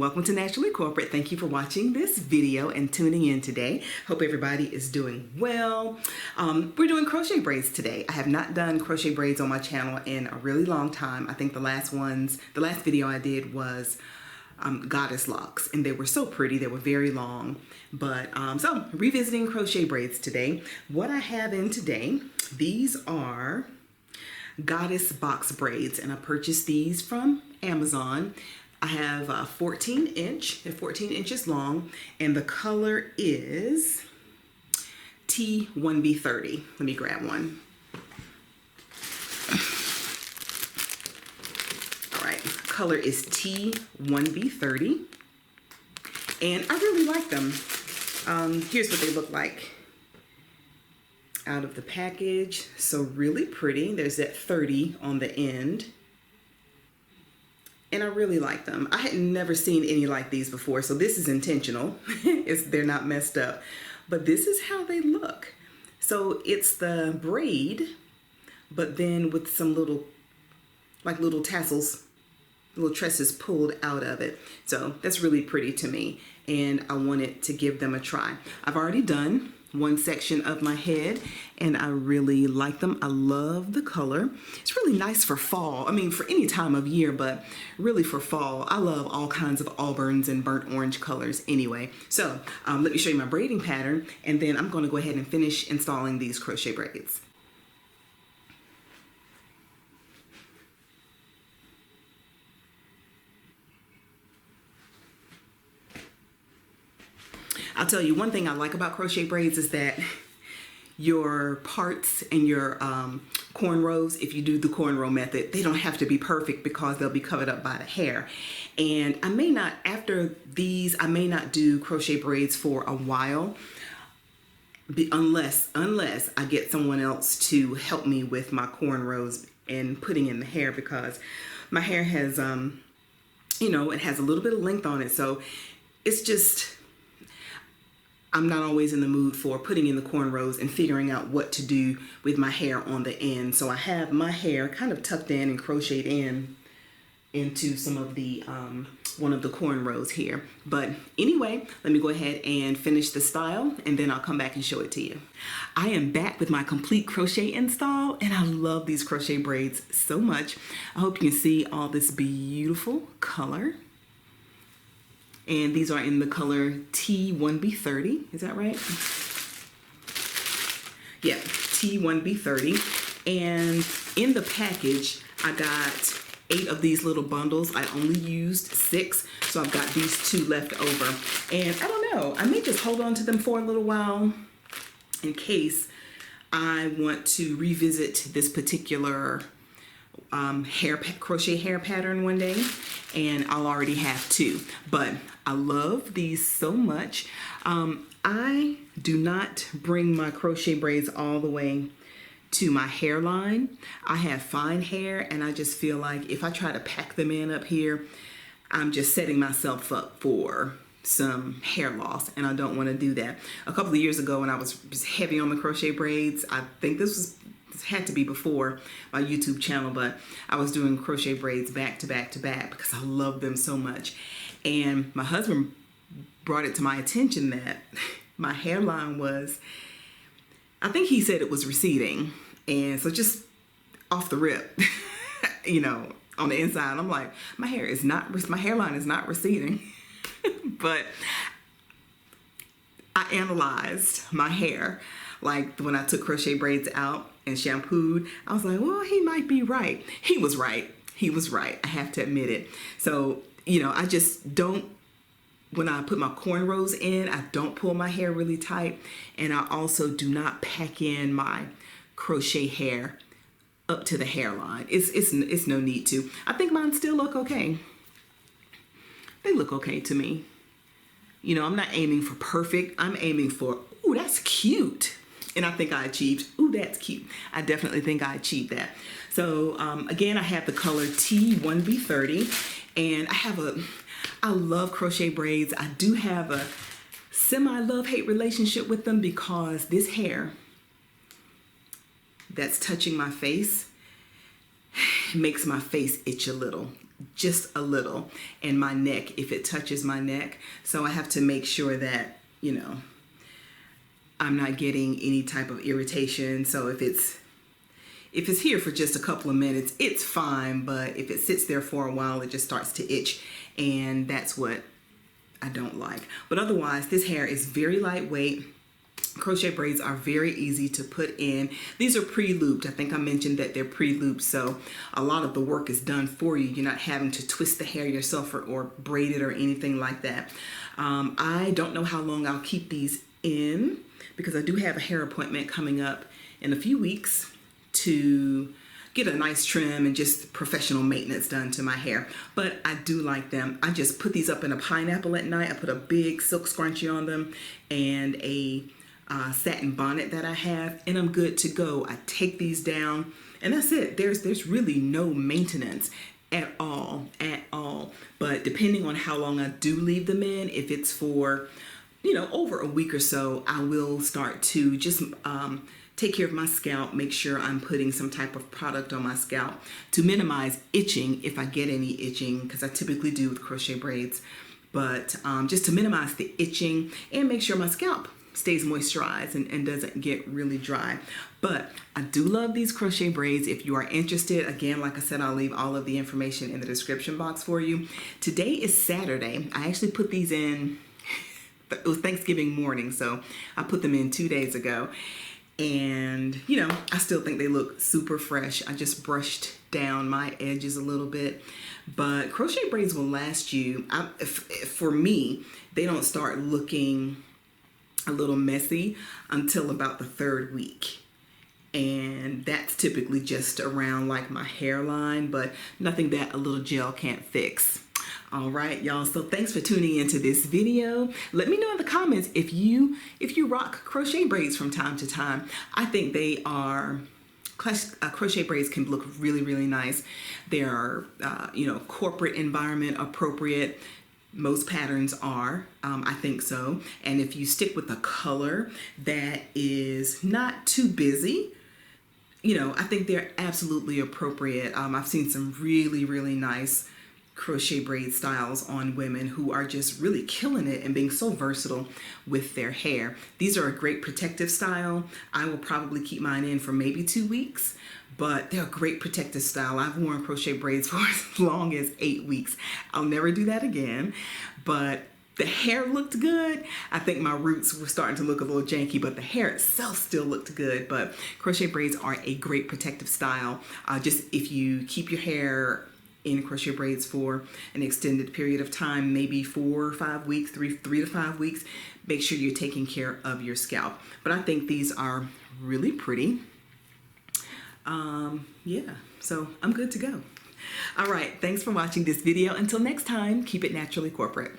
welcome to Naturally Corporate. Thank you for watching this video and tuning in today. Hope everybody is doing well. We're doing crochet braids today. I have not done crochet braids on my channel in a really long time. I think the last video I did was goddess locks, and they were so pretty. They were very long, but so revisiting crochet braids today. What I have in today, these are goddess box braids, and I purchased these from Amazon. I have a 14 inch, they're 14 inches long, and the color is T1B30. Let me grab one. All right, color is T1B30, and I really like them. Here's what they look like out of the package. So really pretty. There's that 30 on the end. And I really like them. I had never seen any like these before, so this is intentional. They're not messed up, but this is how they look. So it's the braid, but then with some little tassels, little tresses pulled out of it. So that's really pretty to me, and I wanted to give them a try. I've already done one section of my head, and I really like them. I love the color. It's really nice for fall. I mean, for any time of year, but really for fall. I love all kinds of auburns and burnt orange colors anyway. So let me show you my braiding pattern, and then I'm going to go ahead and finish installing these crochet braids. I'll tell you, one thing I like about crochet braids is that your parts and your cornrows, if you do the cornrow method, they don't have to be perfect because they'll be covered up by the hair. And I may not, after these, I may not do crochet braids for a while, unless I get someone else to help me with my cornrows and putting in the hair, because my hair has, you know, it has a little bit of length on it. So it's just, I'm not always in the mood for putting in the cornrows and figuring out what to do with my hair on the end. So I have my hair kind of tucked in and crocheted into some of the, one of the cornrows here. But anyway, let me go ahead and finish the style, and then I'll come back and show it to you. I am back with my complete crochet install, and I love these crochet braids so much. I hope you can see all this beautiful color. And these are in the color T1B30, is that right? Yeah, T1B30. And in the package, I got 8 of these little bundles. I only used 6, so I've got these 2 left over. And I don't know, I may just hold on to them for a little while in case I want to revisit this particular crochet hair pattern one day, and I'll already have 2. But I love these so much. I do not bring my crochet braids all the way to my hairline. I have fine hair, and I just feel like if I try to pack them in up here, I'm just setting myself up for some hair loss, and I don't want to do that. A couple of years ago, when I was heavy on the crochet braids, I think this had to be before my YouTube channel, but I was doing crochet braids back to back to back because I love them so much. And my husband brought it to my attention that my hairline was, I think he said it was receding. And so just off the rip, you know, on the inside, I'm like, my hairline is not receding. But I analyzed my hair, like when I took crochet braids out and shampooed, I was like, well, he might be right. He was right. He was right. I have to admit it. So, you know, I just don't, when I put my cornrows in, I don't pull my hair really tight. And I also do not pack in my crochet hair up to the hairline. It's no need to. I think mine still look okay. They look okay to me. You know, I'm not aiming for perfect. I'm aiming for, ooh, that's cute. And I think I achieved, ooh, that's cute. I definitely think I achieved that. So again, I have the color T1B30, and I love crochet braids. I do have a semi-love-hate relationship with them because this hair that's touching my face makes my face itch a little. just a little, and my neck, if it touches my neck. So I have to make sure that, you know, I'm not getting any type of irritation. So if it's here for just a couple of minutes, it's fine. But if it sits there for a while, it just starts to itch. And that's what I don't like. But otherwise, this hair is very lightweight. Crochet braids are very easy to put in. These are pre-looped. I think I mentioned that they're pre-looped, so a lot of the work is done for you. You're not having to twist the hair yourself or braid it or anything like that. I don't know how long I'll keep these in because I do have a hair appointment coming up in a few weeks to get a nice trim and just professional maintenance done to my hair. But I do like them. I just put these up in a pineapple at night. I put a big silk scrunchie on them and a satin bonnet that I have, and I'm good to go. I take these down and that's it. There's really no maintenance at all. But depending on how long I do leave them in, if it's for, you know, over a week or so, I will start to just take care of my scalp, make sure I'm putting some type of product on my scalp to minimize itching if I get any itching, because I typically do with crochet braids. But just to minimize the itching and make sure my scalp stays moisturized and doesn't get really dry. But I do love these crochet braids. If you are interested, again, like I said, I'll leave all of the information in the description box for you. Today is Saturday. I actually put these in, it was Thanksgiving morning, so I put them in 2 days ago. And, you know, I still think they look super fresh. I just brushed down my edges a little bit. But crochet braids will last you, for me, they don't start looking a little messy until about the 3rd week. And that's typically just around like my hairline, but nothing that a little gel can't fix. All right, y'all. So thanks for tuning into this video. Let me know in the comments if you rock crochet braids from time to time. I think they are, crochet braids can look really, really nice. They are, you know, corporate environment appropriate. Most patterns are, I think so. And if you stick with a color that is not too busy, you know, I think they're absolutely appropriate. I've seen some really, really nice crochet braid styles on women who are just really killing it and being so versatile with their hair. These are a great protective style. I will probably keep mine in for maybe 2 weeks, but they're a great protective style. I've worn crochet braids for as long as 8 weeks. I'll never do that again, but the hair looked good. I think my roots were starting to look a little janky, but the hair itself still looked good. But crochet braids are a great protective style. Just if you keep your hair in crochet braids for an extended period of time, maybe 4 or 5 weeks, 3 to 5 weeks, make sure you're taking care of your scalp. But I think these are really pretty. Yeah, so I'm good to go. All right, thanks for watching this video. Until next time, keep it naturally corporate.